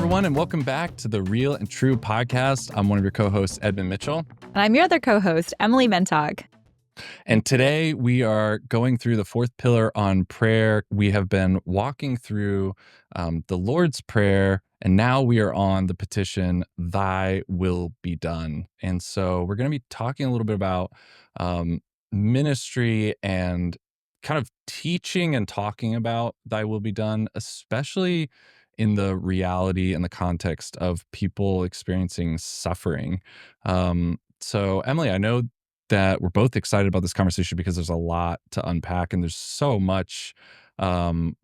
everyone, and welcome back to the Real and True podcast. I'm one of your co-hosts, Edmund Mitchell. And I'm your other co-host, Emily Mentock. And today we are going through the fourth pillar on prayer. We have been walking through the Lord's Prayer, and now we are on the petition, Thy will be done. And so we're going to be talking a little bit about ministry and kind of teaching and talking about Thy will be done, especially in the reality and the context of people experiencing suffering. So, Emily, I know that we're both excited about this conversation because there's a lot to unpack and there's so much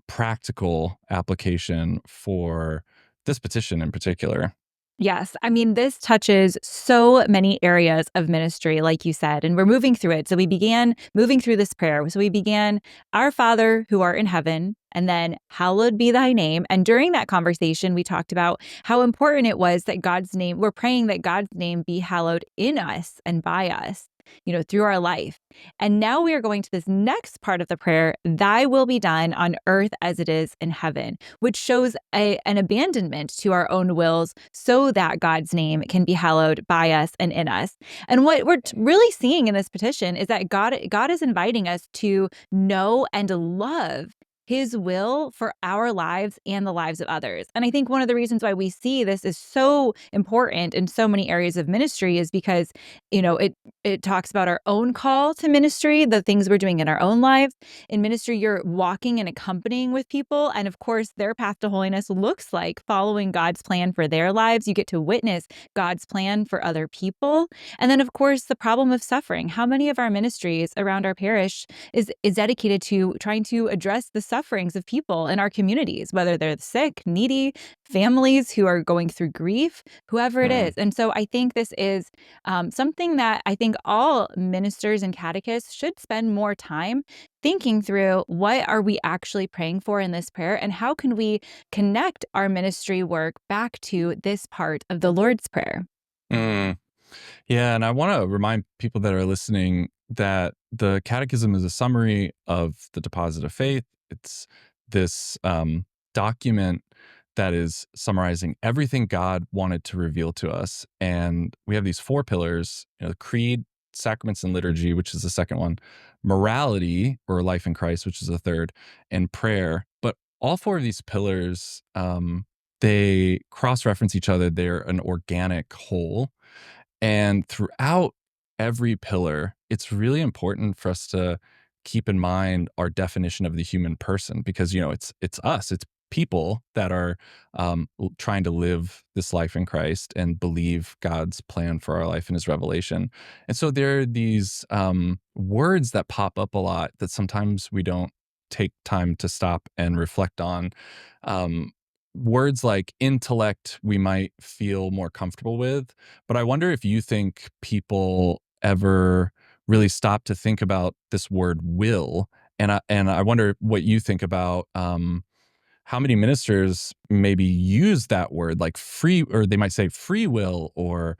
practical application for this petition in particular. Yes. I mean, this touches so many areas of ministry, like you said, and we're moving through it. So we began moving through this prayer. So we began, Our Father who art in heaven, and then hallowed be thy name. And during that conversation, we talked about how important it was that we're praying that God's name be hallowed in us and by us, through our life. And now we are going to this next part of the prayer, Thy will be done on earth as it is in heaven, which shows an abandonment to our own wills so that God's name can be hallowed by us and in us. And what we're really seeing in this petition is that God is inviting us to know and love His will for our lives and the lives of others. And I think one of the reasons why we see this is so important in so many areas of ministry is because, it talks about our own call to ministry, the things we're doing in our own lives. In ministry, you're walking and accompanying with people. And of course, their path to holiness looks like following God's plan for their lives. You get to witness God's plan for other people. And then, of course, the problem of suffering. How many of our ministries around our parish is dedicated to trying to address the sufferings of people in our communities, whether they're sick, needy, families who are going through grief, whoever it is. And so I think this is something that I think all ministers and catechists should spend more time thinking through. What are we actually praying for in this prayer, and how can we connect our ministry work back to this part of the Lord's Prayer? Yeah, and I want to remind people that are listening that the catechism is a summary of the deposit of faith. It's this document that is summarizing everything God wanted to reveal to us. And we have these four pillars, the creed, sacraments, and liturgy, which is the second one, morality or life in Christ, which is the third, and prayer. But all four of these pillars, they cross-reference each other. They're an organic whole. And throughout every pillar, it's really important for us to keep in mind our definition of the human person, because it's us, it's people that are trying to live this life in Christ and believe God's plan for our life and His revelation. And so there are these words that pop up a lot that sometimes we don't take time to stop and reflect on. Words like intellect we might feel more comfortable with, but I wonder if you think people ever really stop to think about this word will, and I wonder what you think about how many ministers maybe use that word like free, or they might say free will, or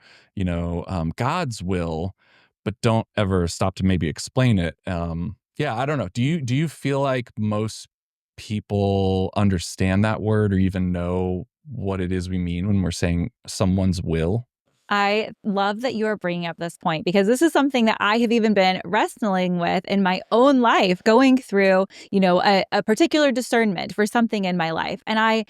God's will, but don't ever stop to maybe explain it. Yeah, I don't know. Do you feel like most people understand that word or even know what it is we mean when we're saying someone's will? I love that you are bringing up this point, because this is something that I have even been wrestling with in my own life, going through, a particular discernment for something in my life. And I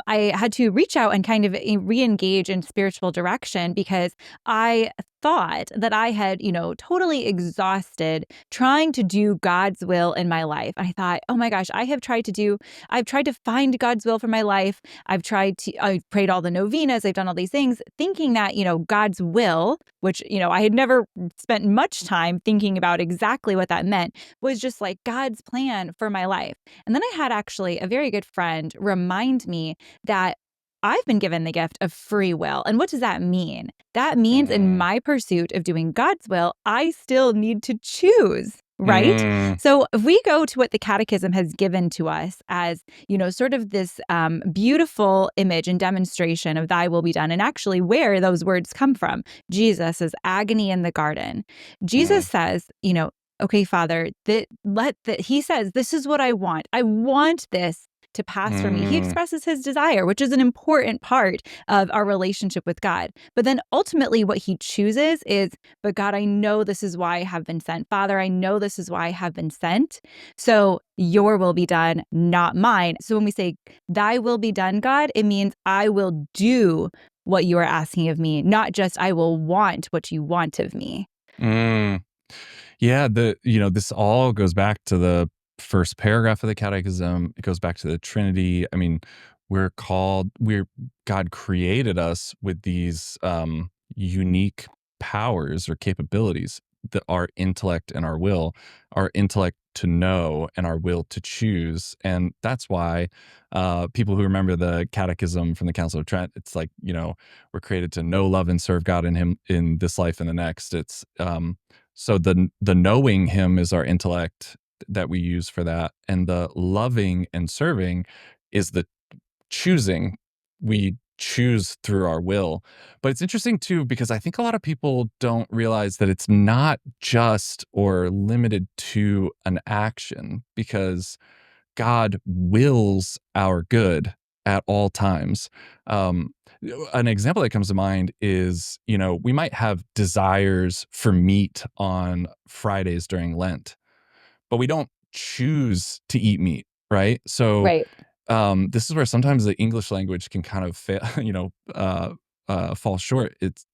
had to reach out and kind of re-engage in spiritual direction, because I thought that I had, totally exhausted trying to do God's will in my life. And I thought, oh my gosh, I've tried to find God's will for my life. I've prayed all the novenas. I've done all these things thinking that, God's will, which, I had never spent much time thinking about exactly what that meant, was just like God's plan for my life. And then I had actually a very good friend remind me that I've been given the gift of free will. And what does that mean? That means in my pursuit of doing God's will, I still need to choose, right? So if we go to what the catechism has given to us as, sort of this beautiful image and demonstration of Thy will be done, and actually where those words come from, Jesus' agony in the garden. Jesus says, okay, Father, he says, this is what I want. I want this to pass for me. He Mm. expresses his desire, which is an important part of our relationship with God. But then ultimately what he chooses is, but God, I know this is why I have been sent. Father, I know this is why I have been sent. So your will be done, not mine. So when we say thy will be done, God, it means I will do what you are asking of me, not just I will want what you want of me. Mm. Yeah, this all goes back to the first paragraph of the catechism. It goes back to the Trinity. I mean, we're God created us with these unique powers or capabilities, that our intellect and our intellect to know and our will to choose. And that's why people who remember the catechism from the Council of Trent, it's like, we're created to know, love, and serve God in him in this life and the next. It's so the knowing him is our intellect that we use for that, and the loving and serving is the choosing. We choose through our will. But it's interesting too, because I think a lot of people don't realize that it's not just or limited to an action, because God wills our good at all times. Um, an example that comes to mind is, we might have desires for meat on Fridays during Lent, but we don't choose to eat meat, right? So Right. this is where sometimes the English language can kind of fail, fall short. It's,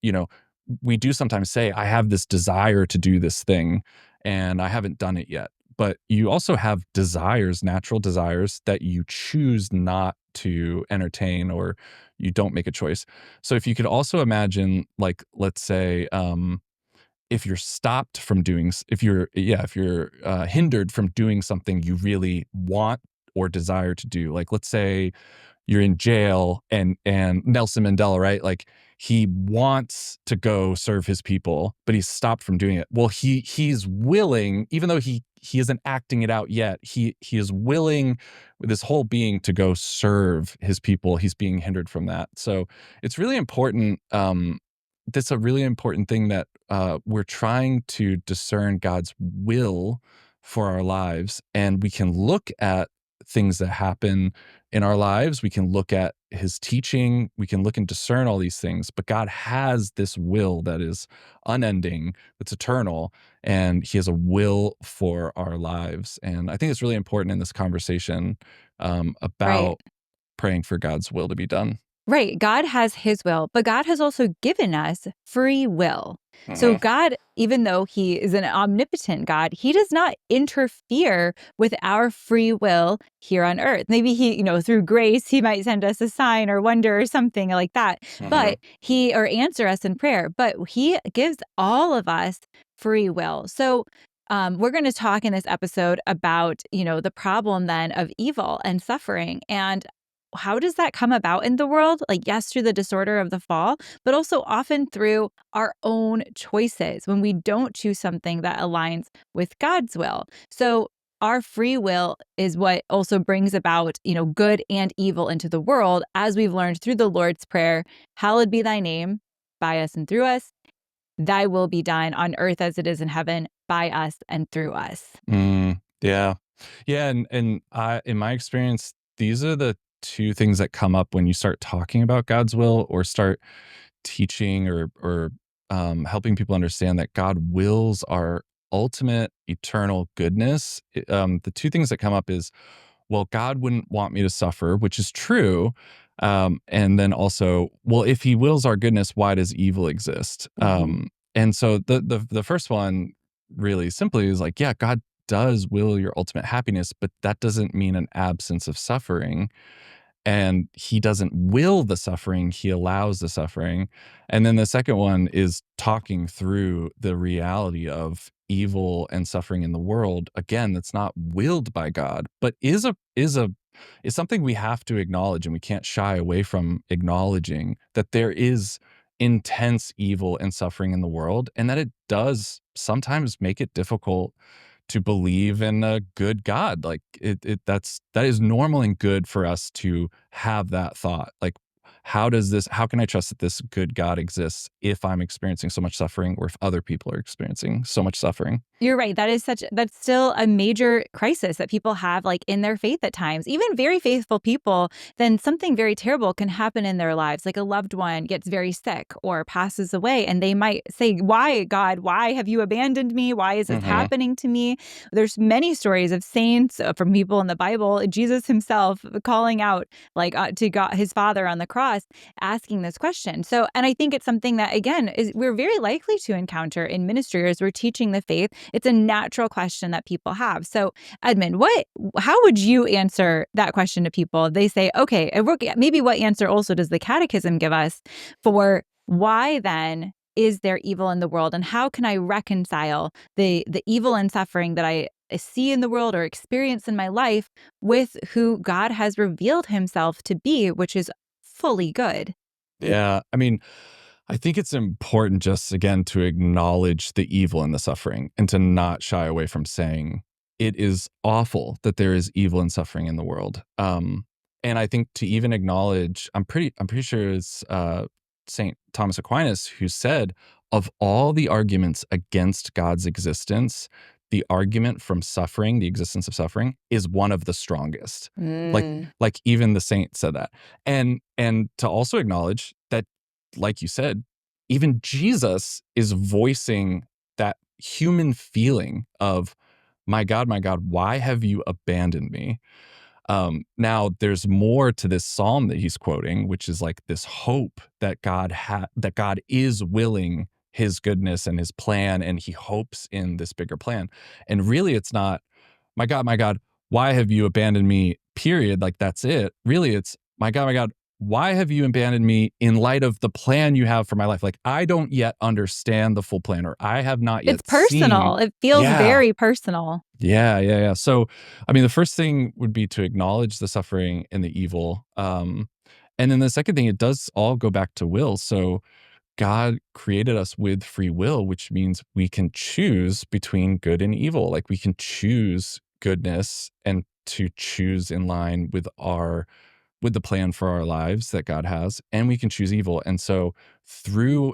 we do sometimes say, I have this desire to do this thing and I haven't done it yet. But you also have desires, natural desires that you choose not to entertain, or you don't make a choice. So if you could also imagine, like, let's say, if you're stopped from if you're hindered from doing something you really want or desire to do, like, let's say you're in jail, and Nelson Mandela, right? Like, he wants to go serve his people, but he's stopped from doing it. Well, he's willing, even though he isn't acting it out yet, he is willing with his whole being to go serve his people. He's being hindered from that. So it's really important. That's a really important thing, that we're trying to discern God's will for our lives, and we can look at things that happen in our lives. We can look at his teaching. We can look and discern all these things. But God has this will that is unending, that's eternal, and he has a will for our lives. And I think it's really important in this conversation Right. about praying for God's will to be done. Right. God has his will, but God has also given us free will. So, Hmm. God, even though he is an omnipotent God, he does not interfere with our free will here on earth. Maybe he, through grace, he might send us a sign or wonder or something like that, Hmm. but or answer us in prayer, but he gives all of us free will. So, we're going to talk in this episode about, the problem then of evil and suffering. And how does that come about in the world? Like, yes, through the disorder of the fall, but also often through our own choices when we don't choose something that aligns with God's will. So, our free will is what also brings about, good and evil into the world, as we've learned through the Lord's Prayer. Hallowed be thy name, by us and through us. Thy will be done on earth as it is in heaven, by us and through us. Yeah. Yeah, and in my experience, these are the two things that come up when you start talking about God's will, or start teaching, or helping people understand that God wills our ultimate eternal goodness. The two things that come up is, well, God wouldn't want me to suffer, which is true. And then also, well, if he wills our goodness, why does evil exist? Mhm. And so the first one, really simply, is like, yeah, God does will your ultimate happiness, but that doesn't mean an absence of suffering. And he doesn't will the suffering, he allows the suffering. And then the second one is talking through the reality of evil and suffering in the world. Again, that's not willed by God, but is something we have to acknowledge, and we can't shy away from acknowledging that there is intense evil and suffering in the world, and that it does sometimes make it difficult to believe in a good God. Like, that is normal and good for us to have that thought. Like, how can I trust that this good God exists if I'm experiencing so much suffering, or if other people are experiencing so much suffering? You're right. That's still a major crisis that people have, like, in their faith at times. Even very faithful people, then something very terrible can happen in their lives. Like a loved one gets very sick or passes away, and they might say, "Why, God? Why have you abandoned me? Why is this Hmm. happening to me?" There's many stories of saints, from people in the Bible, Jesus himself calling out, like, to God, his Father on the cross, asking this question. So, and I think it's something that, again, is we're very likely to encounter in ministry as we're teaching the faith. It's a natural question that people have. So, Edmund, how would you answer that question to people? They say, okay, maybe what answer also does the catechism give us for why then is there evil in the world, and how can I reconcile the evil and suffering that I see in the world or experience in my life with who God has revealed himself to be, which is fully good? Yeah. I mean, I think it's important just again to acknowledge the evil and the suffering, and to not shy away from saying it is awful that there is evil and suffering in the world. And I think to even acknowledge, I'm pretty sure it's Saint Thomas Aquinas who said, of all the arguments against God's existence, the argument from suffering, the existence of suffering, is one of the strongest. Like Mm. like even the saint said that. And to also acknowledge that, like you said, even Jesus is voicing that human feeling of, my God, why have you abandoned me? Now, there's more to this psalm that he's quoting, which is like this hope that that God is willing his goodness and his plan, and he hopes in this bigger plan. And really, it's not, my God, why have you abandoned me? Period. Like that's it. Really, it's, my God, why have you abandoned me in light of the plan you have for my life? Like I don't yet understand the full plan, or I have not It's yet personal. seen. It feels Yeah. very personal. Yeah, yeah, yeah. So, I mean, the first thing would be to acknowledge the suffering and the evil. And then the second thing, it does all go back to will. So, God created us with free will, which means we can choose between good and evil. Like we can choose goodness and to choose in line with the plan for our lives that God has, and we can choose evil. And so, through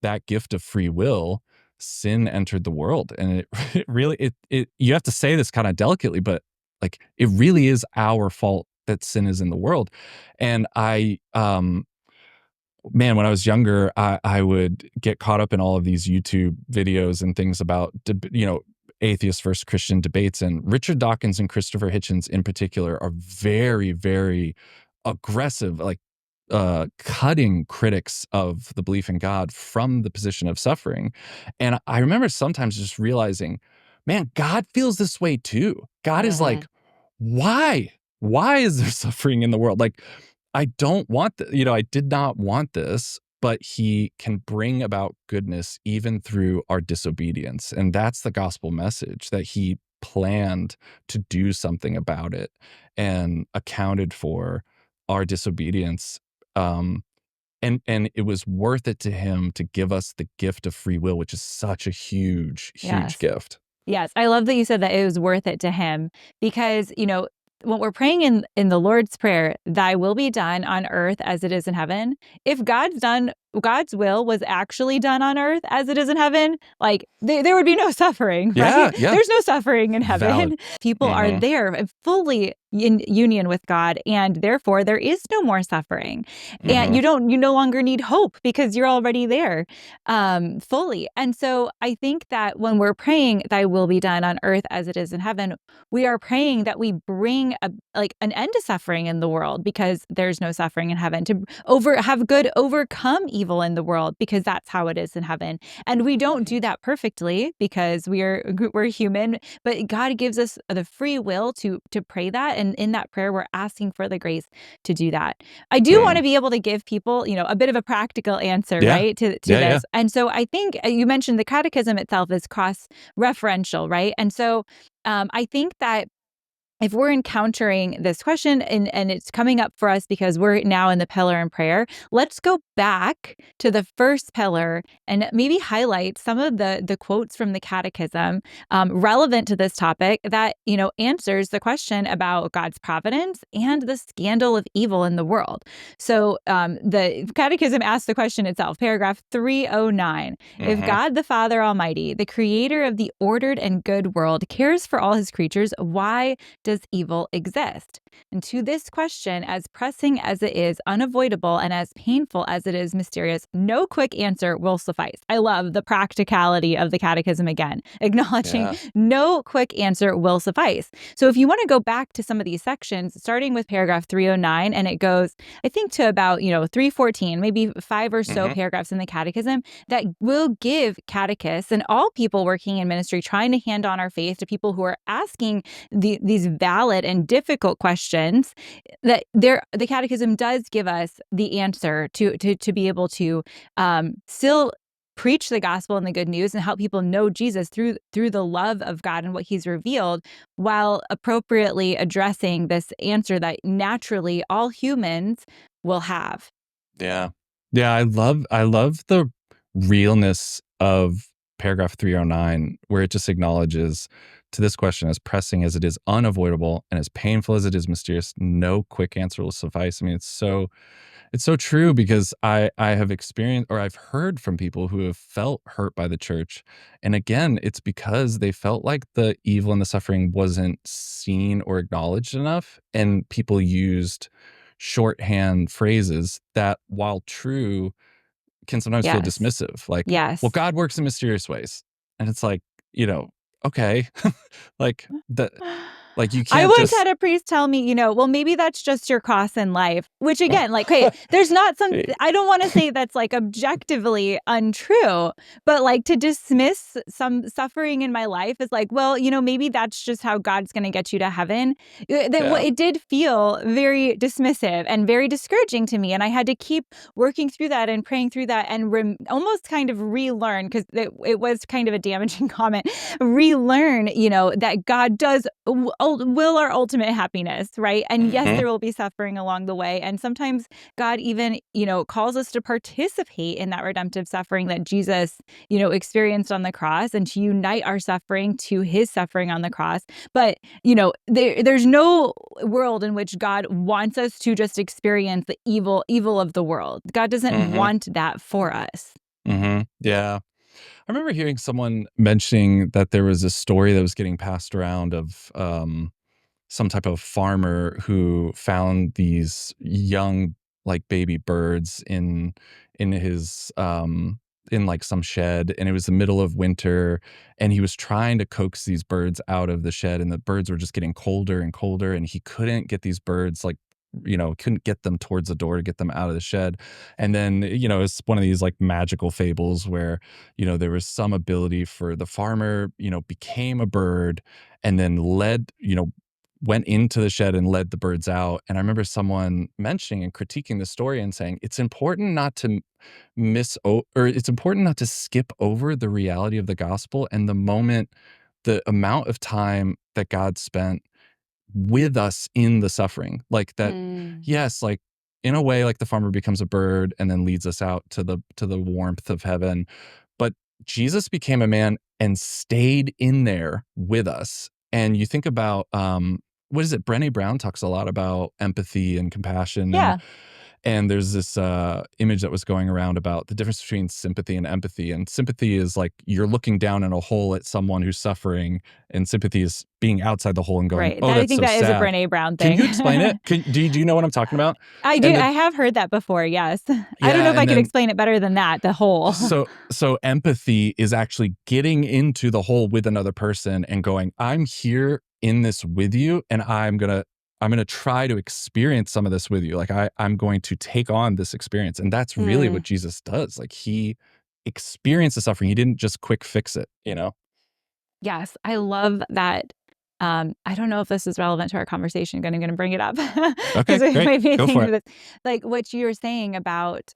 that gift of free will, sin entered the world. And it, it really, it, you have to say this kind of delicately, but like, it really is our fault that sin is in the world. And man, when I was younger, I would get caught up in all of these YouTube videos and things about, atheist versus Christian debates. And Richard Dawkins and Christopher Hitchens in particular are very, very aggressive, like cutting critics of the belief in God from the position of suffering. And I remember sometimes just realizing, man, God feels this way too. God is Mhm. like, why? Why is there suffering in the world? Like, I don't want I did not want this, but he can bring about goodness even through our disobedience. And that's the gospel message, that he planned to do something about it and accounted for our disobedience. Um, and it was worth it to him to give us the gift of free will, which is such a huge, huge Yes. gift. Yes, I love that you said that it was worth it to him because, when we're praying in the Lord's Prayer, thy will be done on earth as it is in heaven. If God's will was actually done on earth as it is in heaven, like there would be no suffering, right? Yeah, yeah. There's no suffering in Valid. heaven. People are Mhm. there fully in union with God, and therefore there is no more suffering. And Mhm. you no longer need hope because you're already there, fully. And so I think that when we're praying, thy will be done on earth as it is in heaven, we are praying that we bring an end to suffering in the world because there's no suffering in heaven, to have good overcome evil in the world because that's how it is in heaven. And we don't do that perfectly because we're human, but God gives us the free will to pray that, and in that prayer we're asking for the grace to do that. I do want Mm. to be able to give people, a bit of a practical answer, Yeah. right, to Yeah, yeah. this. And so I think you mentioned the catechism itself is cross referential, right? And so I think that if we're encountering this question and it's coming up for us because we're now in the pillar in prayer, let's go back to the first pillar and maybe highlight some of the quotes from the catechism relevant to this topic that, answers the question about God's providence and the scandal of evil in the world. So the catechism asks the question itself, paragraph 309. If God the Father Almighty, the creator of the ordered and good world, cares for all his creatures, why does evil exist? And to this question, as pressing as it is unavoidable and as painful as it is mysterious, no quick answer will suffice. I love the practicality of the catechism again, acknowledging no quick answer will suffice. So if you want to go back to some of these sections, starting with paragraph 309, and it goes, I think, to about, 314, maybe 5 or so paragraphs in the catechism that will give catechists and all people working in ministry trying to hand on our faith to people who are asking these valid and difficult questions, that the catechism does give us the answer to be able to still preach the gospel and the good news and help people know Jesus through the love of God and what he's revealed, while appropriately addressing this answer that naturally all humans will have. Yeah. Yeah, I love the realness of paragraph 309, where it just acknowledges, to this question, as pressing as it is unavoidable and as painful as it is mysterious, no quick answer will suffice. I mean, it's so true, because I have experienced, or I've heard from people who have felt hurt by the church. And again, it's because they felt like the evil and the suffering wasn't seen or acknowledged enough. And people used shorthand phrases that, while true, can sometimes feel Yes. dismissive. Like, Yes. well, God works in mysterious ways. And it's like, okay, like that, like you I can't once just, had a priest tell me, well, maybe that's just your cross in life, which again, like, hey, there's not I don't want to say that's like objectively untrue, but like to dismiss some suffering in my life is like, well, maybe that's just how God's going to get you to heaven. It did feel very dismissive and very discouraging to me. And I had to keep working through that and praying through that and almost kind of relearn, because it was kind of a damaging comment, relearn, that God does will our ultimate happiness, right? And yes, there will be suffering along the way. And sometimes God even, calls us to participate in that redemptive suffering that Jesus, experienced on the cross, and to unite our suffering to his suffering on the cross. But, there's no world in which God wants us to just experience the evil of the world. God doesn't want that for us. Yeah. I remember hearing someone mentioning that there was a story that was getting passed around of some type of farmer who found these young, like, baby birds in his in like some shed, and it was the middle of winter, and he was trying to coax these birds out of the shed, and the birds were just getting colder and colder, and he couldn't get these birds, like, couldn't get them towards the door to get them out of the shed. And then, it's one of these like magical fables where, there was some ability for the farmer, became a bird, and then went into the shed and led the birds out. And I remember someone mentioning and critiquing the story and saying, it's important not to it's important not to skip over the reality of the gospel and the amount of time that God spent with us in the suffering. Like that, yes, like, in a way, like, the farmer becomes a bird and then leads us out to the warmth of heaven. But Jesus became a man and stayed in there with us. And you think about, what is it? Brené Brown talks a lot about empathy and compassion. Yeah. And there's this image that was going around about the difference between sympathy and empathy. And sympathy is like you're looking down in a hole at someone who's suffering, and sympathy is being outside the hole and going, Right. "Oh, I that's think so that is a sad." Brené Brown Can thing. you explain it? Do you know what I'm talking about? I do. And I the have heard that before. Yes. I don't know Yeah, if I and could then explain it better than that, the whole. so empathy is actually getting into the hole with another person and going, "I'm here in this with you, and I'm gonna try to experience some of this with you. Like I'm going to take on this experience." And that's really what Jesus does. Like he experienced the suffering. He didn't just quick fix it. Yes, I love that. I don't know if this is relevant to our conversation, but I'm going to bring it up Okay, because it great. made me Go think for of it. this. Like what you were saying about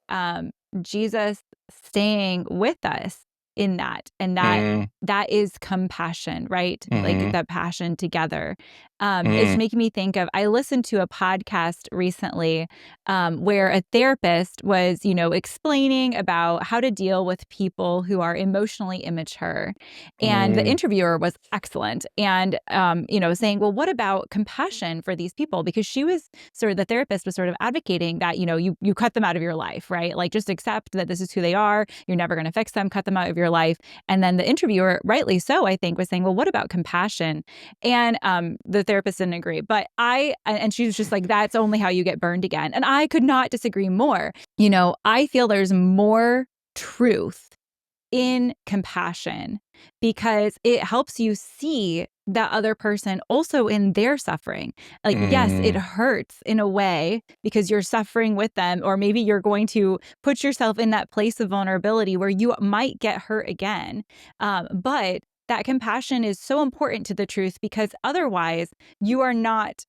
Jesus staying with us. in that. And Mm, that is compassion, right? Like mhm, the passion together. It's mm, making me think of, I listened to a podcast recently where a therapist was, explaining about how to deal with people who are emotionally immature. And the mm, interviewer was excellent. And, saying, well, what about compassion for these people? Because she was the therapist was sort of advocating that, you cut them out of your life, right? Like just accept that this is who they are. You're never going to fix them, cut them out of your life. And then the interviewer, rightly so, I think, was saying, well, what about compassion? And the therapist didn't agree. But and she was just like, that's only how you get burned again. And I could not disagree more. I feel there's more truth in compassion because it helps you see that other person also in their suffering. Like, yes, it mm, hurts in a way because you're suffering with them, or maybe you're going to put yourself in that place of vulnerability where you might get hurt again. But that compassion is so important to the truth because otherwise you are not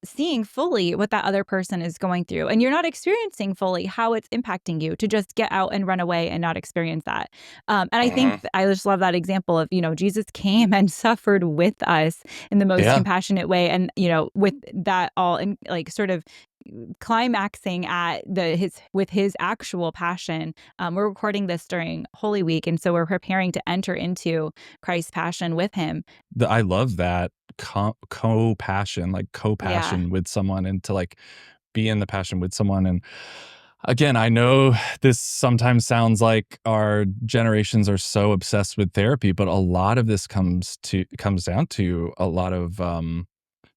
seeing fully what that other person is going through, and you're not experiencing fully how it's impacting you to just get out and run away and not experience that. And I think mhm. I just love that example of, Jesus came and suffered with us in the most Yeah. compassionate way. And, with that all and like sort of climaxing at his actual passion. We're recording this during Holy Week. And so we're preparing to enter into Christ's passion with him. I love that co-passion, like Yeah. co-passion with someone and to like be in the passion with someone. And again, I know this sometimes sounds like our generations are so obsessed with therapy, but a lot of this comes down to a lot of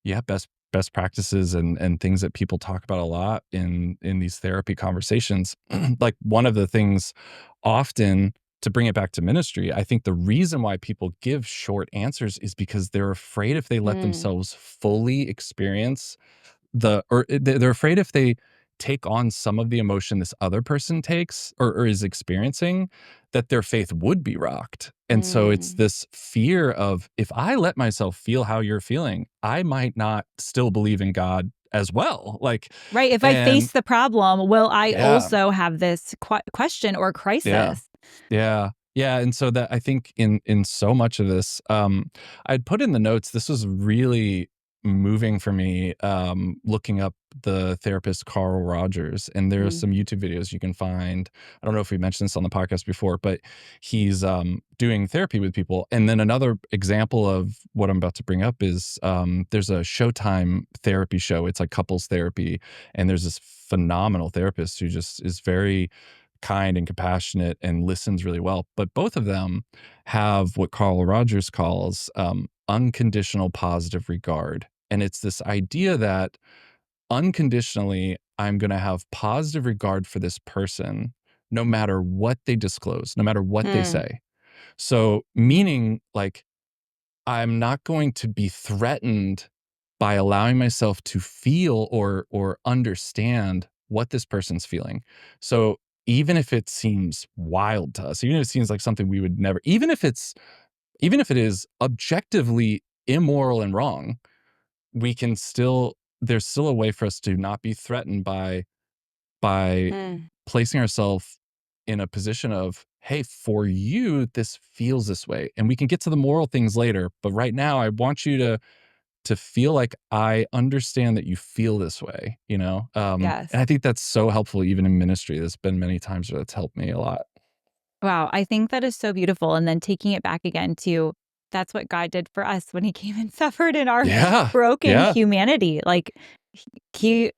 yeah, best practices and things that people talk about a lot in these therapy conversations. Like one of the things often to bring it back to ministry, I think the reason why people give short answers is because they're afraid if they let Mm, themselves fully experience they're afraid if they take on some of the emotion this other person takes or is experiencing, that their faith would be rocked. And so it's mm. this fear of if I let myself feel how you're feeling, I might not still believe in God as well. Like, Right. If I and face the problem, will I yeah, also have this question or yeah. crisis? Yeah. Yeah, and so that I think in so much of this, I'd put in the notes, this was really moving for me, looking up the therapist Carl Rogers, and there are Mm, some YouTube videos you can find. I don't know if we mentioned this on the podcast before, but he's, doing therapy with people. And then another example of what I'm about to bring up is, there's a Showtime therapy show. It's like couples therapy, and there's this phenomenal therapist who just is very kind and compassionate and listens really well. But both of them have what Carl Rogers calls unconditional positive regard. And it's this idea that unconditionally, I'm going to have positive regard for this person no matter what they disclose, no matter what they mm, say. So, meaning like, I'm not going to be threatened by allowing myself to feel or understand what this person's feeling. So even if it seems wild to us, even if it seems like something we would never, even if it is objectively immoral and wrong, we can still there's still a way for us to not be threatened by mm. placing ourselves in a position of, hey, for you, this feels this way. And we can get to the moral things later. But right now, I want you to feel like I understand that you feel this way, you know? And Yes. I think that's so helpful even in ministry. There's been many times where that's helped me a lot. Wow, I think that is so beautiful. And then taking it back again to that's what God did for us when he came and suffered in our Yeah. broken Yeah. humanity. Like he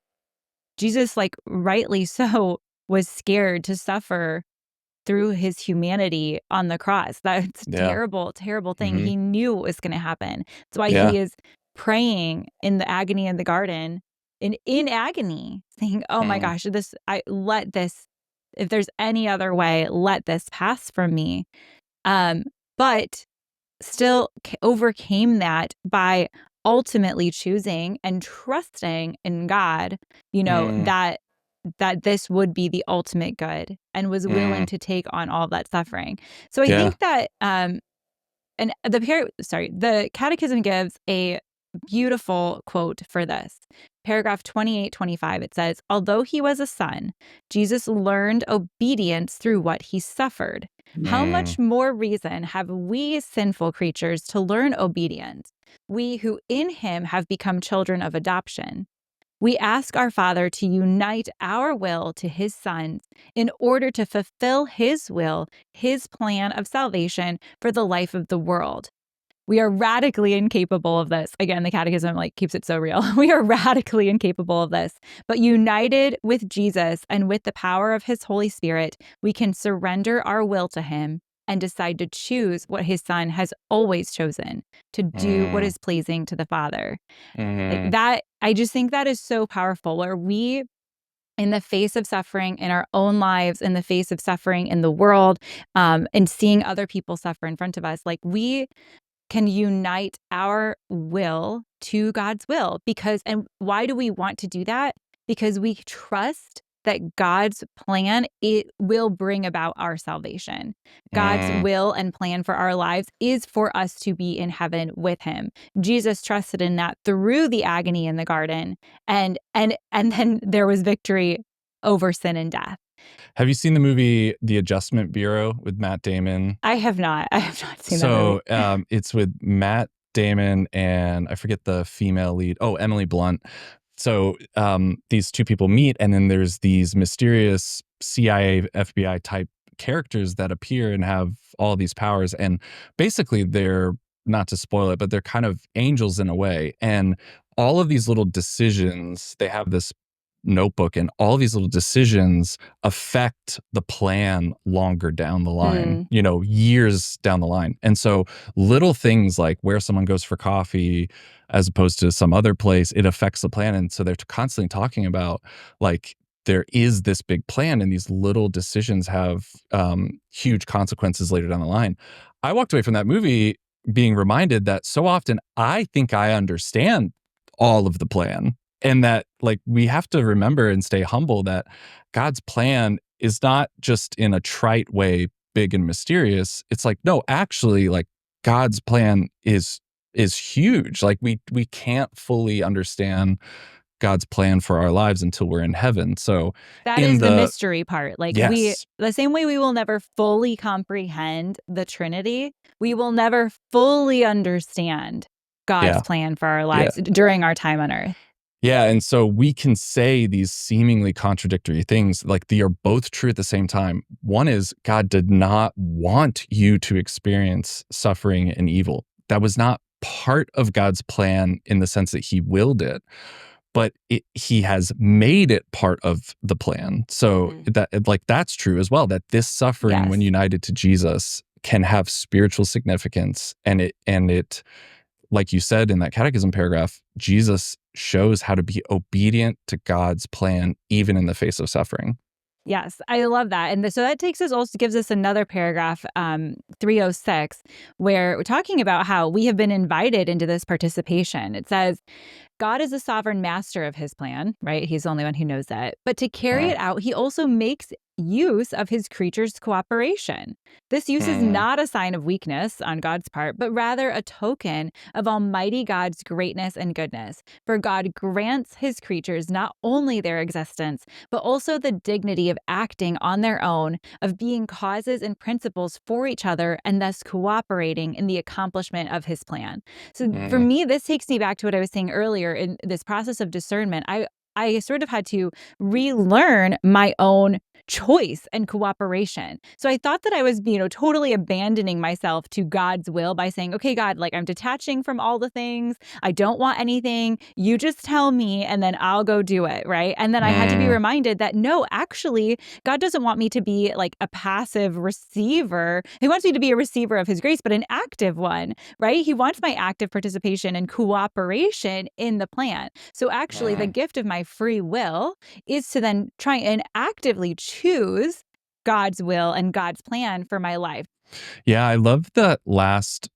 Jesus, like rightly so, was scared to suffer through his humanity on the cross. That's a Yeah. terrible, terrible thing. Mhm. He knew what was going to happen. That's why Yeah. he is praying in the agony in the garden, in agony, saying, "Oh my Mhm. gosh, if there's any other way, let this pass from me." Um, but still overcame that by ultimately choosing and trusting in God, Mm. that this would be the ultimate good, and was willing Mm. to take on all of that suffering. So I Yeah. think that the catechism gives a beautiful quote for this. Paragraph 28-25, it says, although he was a son, Jesus learned obedience through what he suffered. How much more reason have we sinful creatures to learn obedience, we who in him have become children of adoption? We ask our Father to unite our will to his Son's in order to fulfill his will, his plan of salvation for the life of the world. We are radically incapable of this. Again, the catechism keeps it so real. We are radically incapable of this. But united with Jesus and with the power of his Holy Spirit, we can surrender our will to him and decide to choose what his Son has always chosen, to do what is pleasing to the Father. Like that, I just think that is so powerful, where we, in the face of suffering in our own lives, in the face of suffering in the world, and seeing other people suffer in front of us, we can unite our will to God's will. And why do we want to do that? Because we trust that God's plan, it will bring about our salvation. God's will and plan for our lives is for us to be in heaven with him. Jesus trusted in that through the agony in the garden, and then there was victory over sin and death. Have you seen the movie The Adjustment Bureau with Matt Damon? I have not seen that movie. So it's with Matt Damon and I forget the female lead. Oh, Emily Blunt. So these two people meet, and then there's these mysterious CIA, FBI type characters that appear and have all these powers. And basically they're, not to spoil it, but they're kind of angels in a way. And all of these little decisions, they have this notebook, and all these little decisions affect the plan longer down the line, years down the line. And so little things like where someone goes for coffee as opposed to some other place, it affects the plan. And so they're constantly talking about there is this big plan, and these little decisions have huge consequences later down the line. I walked away from that movie being reminded that so often I think I understand all of the plan. And that we have to remember and stay humble that God's plan is not just in a trite way, big and mysterious. It's no, actually, God's plan is huge. We can't fully understand God's plan for our lives until we're in heaven. So that is the mystery part. Yes. The same way we will never fully comprehend the Trinity, we will never fully understand God's plan for our lives during our time on earth. Yeah, and so we can say these seemingly contradictory things, they are both true at the same time. One is God did not want you to experience suffering and evil. That was not part of God's plan in the sense that he willed it, but he has made it part of the plan. So that's true as well, that this suffering, when united to Jesus, can have spiritual significance. And it like you said in that catechism paragraph, Jesus shows how to be obedient to God's plan, even in the face of suffering. Yes, I love that. And so that gives us another paragraph, 306, where we're talking about how we have been invited into this participation. It says, God is the sovereign master of his plan, right? He's the only one who knows that. But to carry it out, he also makes use of his creatures' cooperation. This use is not a sign of weakness on God's part, but rather a token of Almighty God's greatness and goodness. For God grants his creatures not only their existence, but also the dignity of acting on their own, of being causes and principles for each other, and thus cooperating in the accomplishment of his plan. So for me, this takes me back to what I was saying earlier in this process of discernment. I sort of had to relearn my own choice and cooperation. So I thought that I was, totally abandoning myself to God's will by saying, okay, God, I'm detaching from all the things. I don't want anything. You just tell me and then I'll go do it. Right. And then I had to be reminded that no, actually, God doesn't want me to be a passive receiver. He wants me to be a receiver of his grace, but an active one, right? He wants my active participation and cooperation in the plan. So actually, the gift of my free will is to then try and actively choose God's will and God's plan for my life. Yeah, I love the last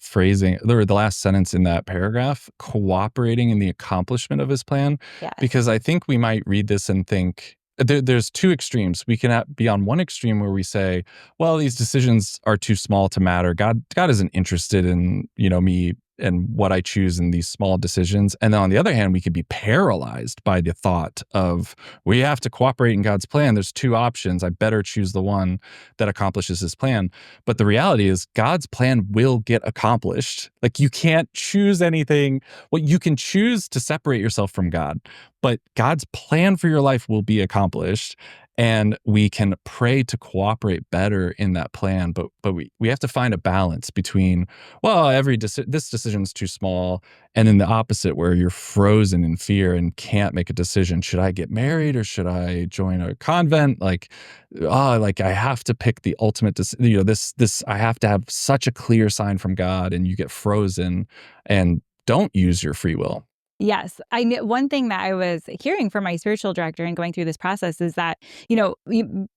phrasing, or the last sentence in that paragraph, cooperating in the accomplishment of his plan. Yes. Because I think we might read this and think there's two extremes. We can be on one extreme where we say, well, these decisions are too small to matter. God isn't interested in, me what I choose in these small decisions. And then on the other hand, we could be paralyzed by the thought of we have to cooperate in God's plan. There's two options. I better choose the one that accomplishes his plan. But the reality is God's plan will get accomplished. Like you can't choose anything. Well, you can choose to separate yourself from God, but God's plan for your life will be accomplished. And we can pray to cooperate better in that plan, but we have to find a balance between, well, this decision is too small, and then the opposite where you're frozen in fear and can't make a decision. Should I get married or should I join a convent? Like, like I have to pick the ultimate, this I have to have such a clear sign from God, and you get frozen and don't use your free will. Yes. One thing that I was hearing from my spiritual director and going through this process is that,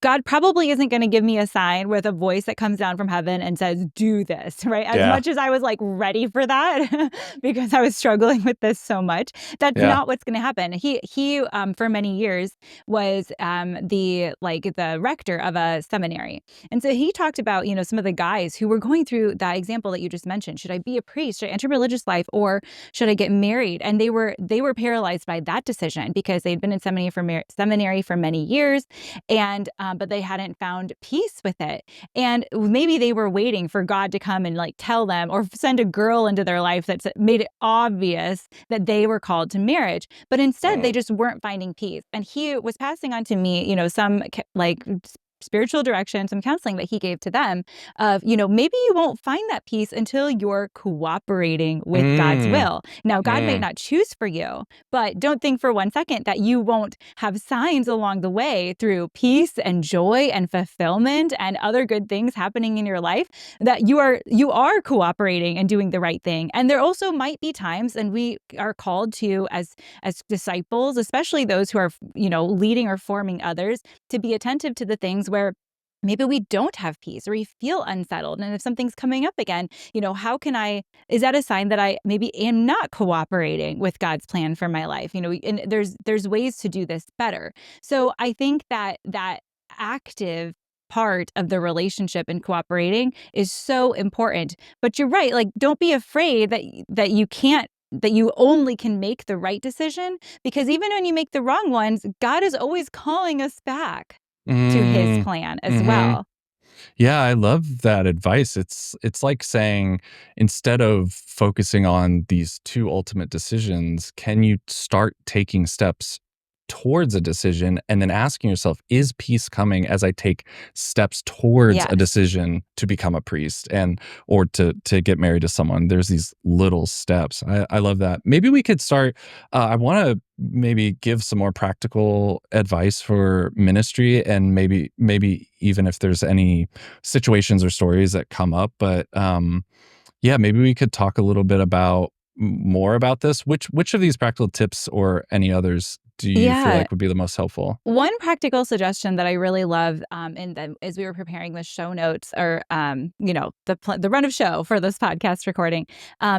God probably isn't going to give me a sign with a voice that comes down from heaven and says, do this, right? As Yeah. much as I was like ready for that because I was struggling with this so much, that's Yeah. not what's going to happen. He for many years was the rector of a seminary. And so he talked about, some of the guys who were going through that example that you just mentioned. Should I be a priest? Should I enter religious life, or should I get married? And they were paralyzed by that decision because they'd been in seminary for many years, and but they hadn't found peace with it. And maybe they were waiting for God to come and like tell them or send a girl into their life that made it obvious that they were called to marriage. But instead, they just weren't finding peace. And he was passing on to me, some like spiritual direction, some counseling that he gave to them of, maybe you won't find that peace until you're cooperating with God's Mm, will. Now, God might mm, not choose for you, but don't think for one second that you won't have signs along the way through peace and joy and fulfillment and other good things happening in your life that you are cooperating and doing the right thing. And there also might be times, and we are called to as disciples, especially those who are, leading or forming others, to be attentive to the things where maybe we don't have peace or we feel unsettled. And if something's coming up again, is that a sign that I maybe am not cooperating with God's plan for my life? And there's ways to do this better. So I think that active part of the relationship and cooperating is so important. But you're right, like don't be afraid that you only can make the right decision, because even when you make the wrong ones, God is always calling us back to his mm, plan as mhm. well. Yeah, I love that advice. It's like saying, instead of focusing on these two ultimate decisions, can you start taking steps towards a decision and then asking yourself, is peace coming as I take steps towards a Yes. decision to become a priest or to get married to someone? There's these little steps. I love that. Maybe we could start. I want to maybe give some more practical advice for ministry, and maybe even if there's any situations or stories that come up. But yeah, maybe we could talk a little bit about more about this. Which of these practical tips or any others do you feel Yeah. like would be the most helpful? One practical suggestion that I really love, as we were preparing the show notes, or the run of show for this podcast recording,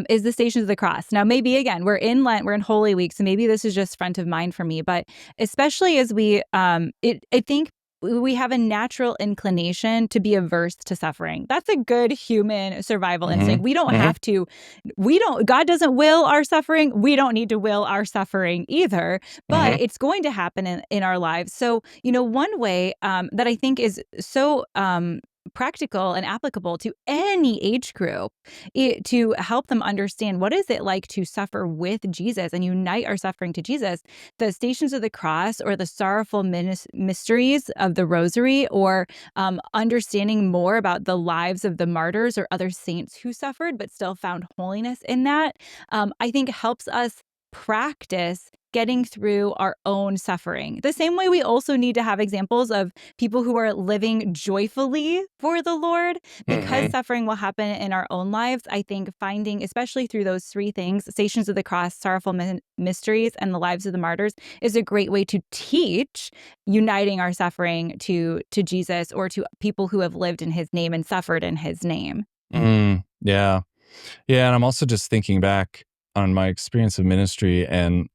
is the Stations of the Cross. Now, maybe again, we're in Lent, we're in Holy Week, so maybe this is just front of mind for me. But especially as I think we have a natural inclination to be averse to suffering. That's a good human survival Hmm. instinct. We don't Hmm. have to. God doesn't will our suffering. We don't need to will our suffering either, but Hmm. it's going to happen in our lives. So, one way that I think is so practical and applicable to any age group, to help them understand what is it like to suffer with Jesus and unite our suffering to Jesus, the Stations of the Cross, or the sorrowful mysteries of the Rosary, or understanding more about the lives of the martyrs or other saints who suffered but still found holiness in that, I think helps us practice getting through our own suffering. The same way we also need to have examples of people who are living joyfully for the Lord, because Hmm. suffering will happen in our own lives. I think finding, especially through those three things, Stations of the Cross, sorrowful mysteries, and the lives of the martyrs, is a great way to teach uniting our suffering to Jesus, or to people who have lived in his name and suffered in his name. Yeah. Yeah, and I'm also just thinking back on my experience of ministry, and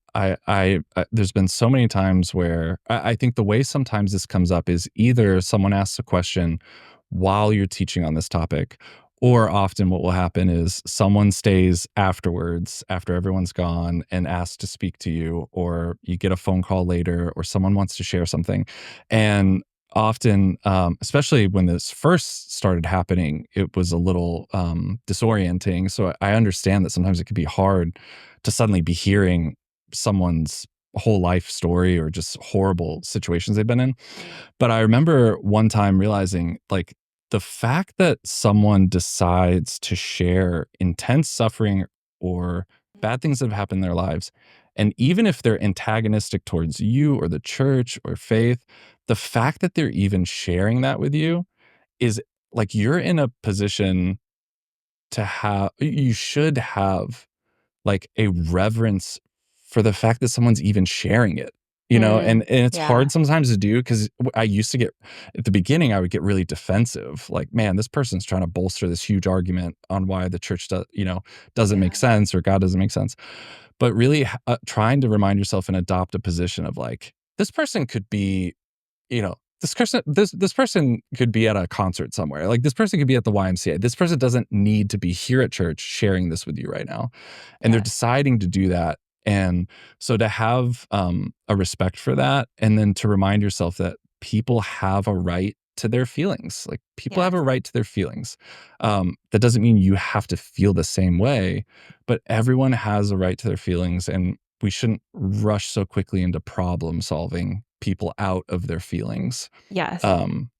there's been so many times where I think the way sometimes this comes up is either someone asks a question while you're teaching on this topic, Or often what will happen is someone stays afterwards, after everyone's gone, and asks to speak to you, or you get a phone call later, or someone wants to share something. And often, especially when this first started happening, it was a little disorienting. So I understand that sometimes it could be hard to suddenly be hearing someone's whole life story or just horrible situations they've been in. But I remember one time realizing, like, the fact that someone decides to share intense suffering or bad things that have happened in their lives, and even if they're antagonistic towards you or the church or faith, the fact that they're even sharing that with you is like you're in a position to have, you should have like a reverence for the fact that someone's even sharing it, you know? And it's Yeah. hard sometimes to do because I used to get at the beginning, I would get really defensive. Like, man, this person's trying to bolster this huge argument on why the church does, doesn't make Yeah. sense or God doesn't make sense. But really trying to remind yourself and adopt a position of like, this person could be, this person could be at a concert somewhere. Like this person could be at the YMCA. This person doesn't need to be here at church sharing this with you right now. And they're Yes. deciding to do that. And so to have a respect for that, and then to remind yourself that people have a right to their feelings. Like people have Yes. a right to their feelings. That doesn't mean you have to feel the same way, but everyone has a right to their feelings. And we shouldn't rush so quickly into problem solving people out of their feelings. Yes. Um,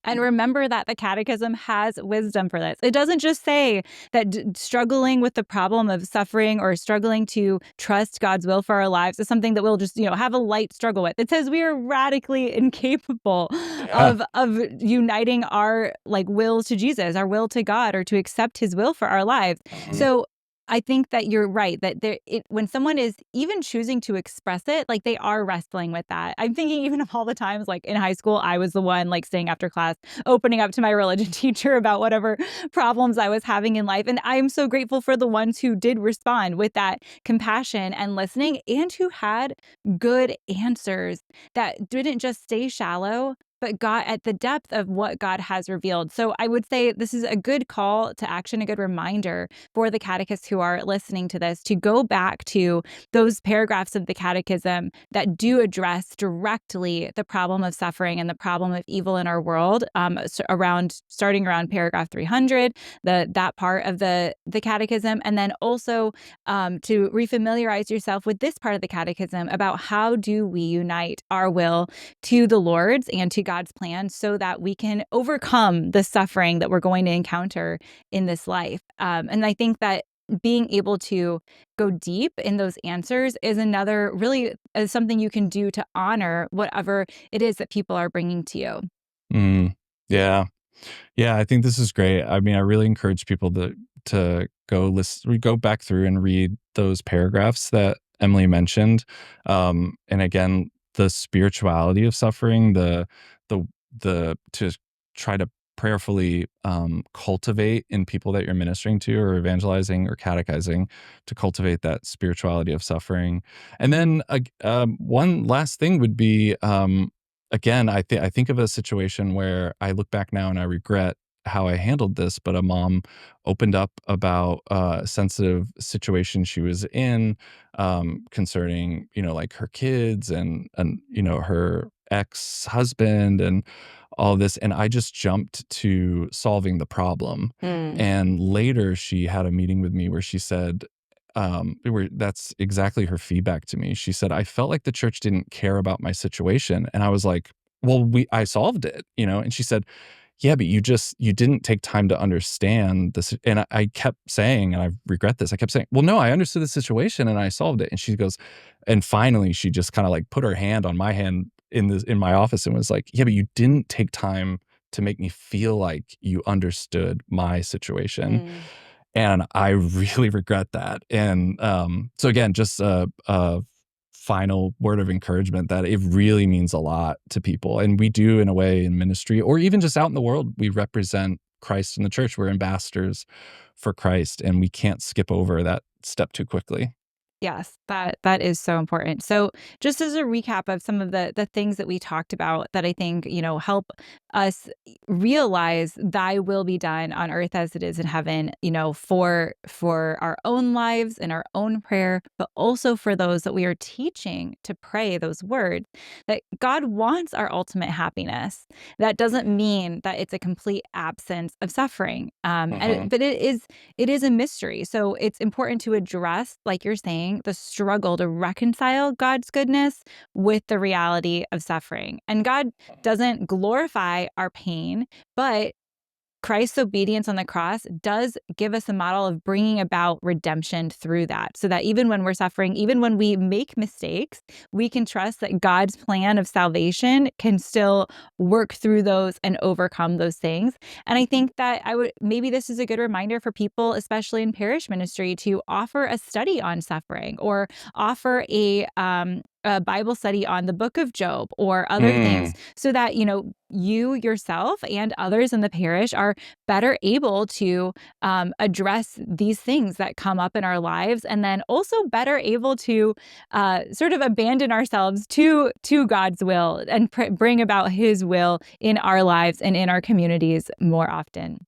And remember that the catechism has wisdom for this. It doesn't just say that struggling with the problem of suffering or struggling to trust God's will for our lives is something that we'll just, have a light struggle with. It says we are radically incapable yeah. of uniting our will to Jesus, our will to God, or to accept his will for our lives. Mhm. So I think that you're right that when someone is even choosing to express it, like they are wrestling with that. I'm thinking even of all the times like in high school, I was the one like staying after class, opening up to my religion teacher about whatever problems I was having in life. And I'm so grateful for the ones who did respond with that compassion and listening and who had good answers that didn't just stay shallow, but got at the depth of what God has revealed. So I would say this is a good call to action, a good reminder for the catechists who are listening to this to go back to those paragraphs of the catechism that do address directly the problem of suffering and the problem of evil in our world, starting around paragraph 300, that part of the catechism, and then also to refamiliarize yourself with this part of the catechism about how do we unite our will to the Lord's and to God's plan so that we can overcome the suffering that we're going to encounter in this life. And I think that being able to go deep in those answers is another really something you can do to honor whatever it is that people are bringing to you. Mm, yeah. Yeah, I think this is great. I mean, I really encourage people to go back through and read those paragraphs that Emily mentioned. And again, the spirituality of suffering, the the to try to prayerfully cultivate in people that you're ministering to or evangelizing or catechizing, to cultivate that spirituality of suffering. And then one last thing would be again, I think of a situation where I look back now and I regret how I handled this, but a mom opened up about a sensitive situation she was in, concerning, like her kids and her ex-husband and all this. And I just jumped to solving the problem. Mm. And later she had a meeting with me where she said, where that's exactly her feedback to me. She said, I felt like the church didn't care about my situation. And I was like, well, I solved it. And she said, yeah, but you didn't take time to understand this. And I kept saying, and I regret this, I kept saying, well, no, I understood the situation and I solved it. And she goes, and finally she just kind of like put her hand on my hand in my office and was like, yeah, but you didn't take time to make me feel like you understood my situation. Mm. And I really regret that. And so again, just a final word of encouragement that it really means a lot to people. And we do, in a way, in ministry or even just out in the world, we represent Christ in the church. We're ambassadors for Christ, and we can't skip over that step too quickly. Yes, that is so important. So, just as a recap of some of the things that we talked about that I think help us realize thy will be done on earth as it is in heaven, for our own lives and our own prayer, but also for those that we are teaching to pray those words, that God wants our ultimate happiness. That doesn't mean that it's a complete absence of suffering. But it is a mystery. So it's important to address, like you're saying, the struggle to reconcile God's goodness with the reality of suffering. And God doesn't glorify our pain, but Christ's obedience on the cross does give us a model of bringing about redemption through that, so that even when we're suffering, even when we make mistakes, we can trust that God's plan of salvation can still work through those and overcome those things. And I think that maybe this is a good reminder for people, especially in parish ministry, to offer a study on suffering, or offer a Bible study on the book of Job or other things, so that, you yourself and others in the parish are better able to address these things that come up in our lives, and then also better able to sort of abandon ourselves to God's will and bring about His will in our lives and in our communities more often.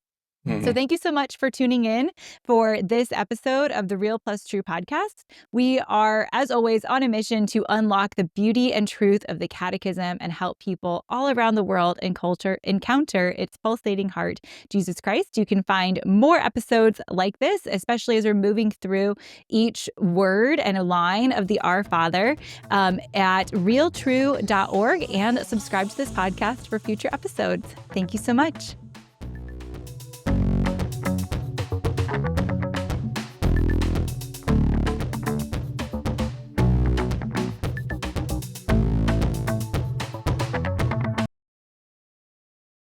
So thank you so much for tuning in for this episode of the Real+True podcast. We are, as always, on a mission to unlock the beauty and truth of the catechism and help people all around the world and culture encounter its pulsating heart, Jesus Christ. You can find more episodes like this, especially as we're moving through each word and a line of the Our Father, at Real+True.org, and subscribe to this podcast for future episodes. Thank you so much.